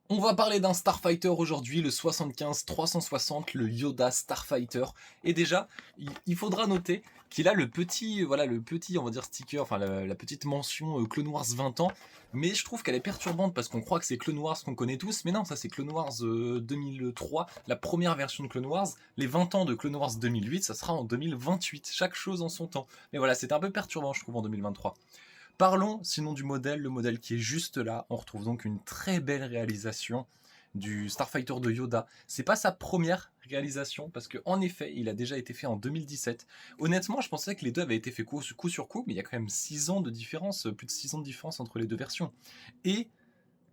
On va parler d'un Starfighter aujourd'hui, le 75-360, le Yoda Starfighter. Et déjà, il faudra noter qu'il a le petit, voilà, le petit, on va dire, sticker, enfin la petite mention Clone Wars 20 ans. Mais je trouve qu'elle est perturbante parce qu'on croit que c'est Clone Wars qu'on connaît tous. Mais non, ça c'est Clone Wars 2003, la première version de Clone Wars. Les 20 ans de Clone Wars 2008, ça sera en 2028. Chaque chose en son temps. Mais voilà, c'est un peu perturbant, je trouve, en 2023. Parlons sinon du modèle, le modèle qui est juste là. On retrouve donc une très belle réalisation du Starfighter de Yoda. C'est pas sa première réalisation parce qu'en effet, il a déjà été fait en 2017. Honnêtement, je pensais que les deux avaient été faits coup sur coup, mais il y a quand même 6 ans de différence, plus de 6 ans de différence entre les deux versions. Et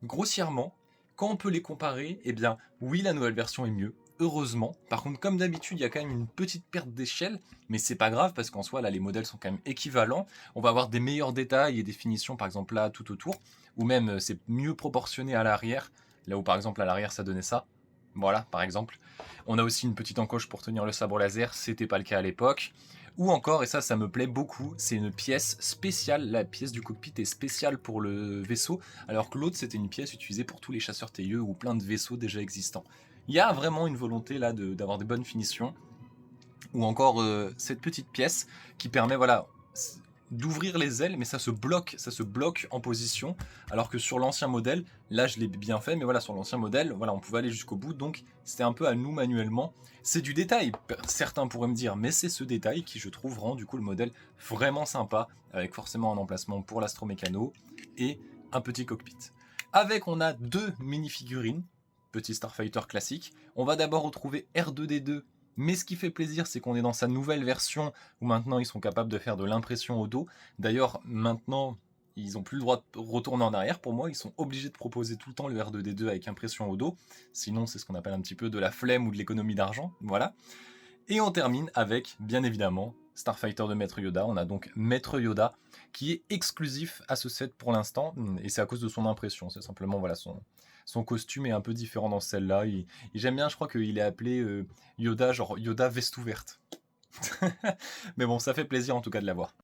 grossièrement, quand on peut les comparer, eh bien, oui, la nouvelle version est mieux, heureusement. Par contre, comme d'habitude, il y a quand même une petite perte d'échelle, mais c'est pas grave parce qu'en soi, là, les modèles sont quand même équivalents. On va avoir des meilleurs détails et des finitions, par exemple, là, tout autour, ou même c'est mieux proportionné à l'arrière, là où, par exemple, à l'arrière, ça donnait ça. Voilà, par exemple. On a aussi une petite encoche pour tenir le sabre laser, c'était pas le cas à l'époque. Ou encore, et ça me plaît beaucoup, c'est une pièce spéciale. La pièce du cockpit est spéciale pour le vaisseau, alors que l'autre c'était une pièce utilisée pour tous les chasseurs tailleux ou plein de vaisseaux déjà existants. Il y a vraiment une volonté là d'avoir des bonnes finitions, ou encore cette petite pièce qui permet voilà d'ouvrir les ailes, mais ça se bloque en position, alors que sur l'ancien modèle, là je l'ai bien fait, mais voilà sur l'ancien modèle, voilà on pouvait aller jusqu'au bout, donc c'était un peu à nous manuellement. C'est du détail, certains pourraient me dire, mais c'est ce détail qui je trouve rend du coup le modèle vraiment sympa, avec forcément un emplacement pour l'astromécano et un petit cockpit. Avec on a deux mini-figurines, petit Starfighter classique. On va d'abord retrouver R2D2, mais ce qui fait plaisir, c'est qu'on est dans sa nouvelle version où maintenant ils sont capables de faire de l'impression au dos. D'ailleurs, maintenant, ils n'ont plus le droit de retourner en arrière. Pour moi, ils sont obligés de proposer tout le temps le R2D2 avec impression au dos. Sinon, c'est ce qu'on appelle un petit peu de la flemme ou de l'économie d'argent. Voilà. Et on termine avec, bien évidemment, Starfighter de Maître Yoda. On a donc Maître Yoda qui est exclusif à ce set pour l'instant, et c'est à cause de son impression. C'est simplement voilà son costume est un peu différent dans celle-là. J'aime bien, je crois qu'il est appelé Yoda, genre Yoda veste ouverte. Mais bon, ça fait plaisir en tout cas de l'avoir.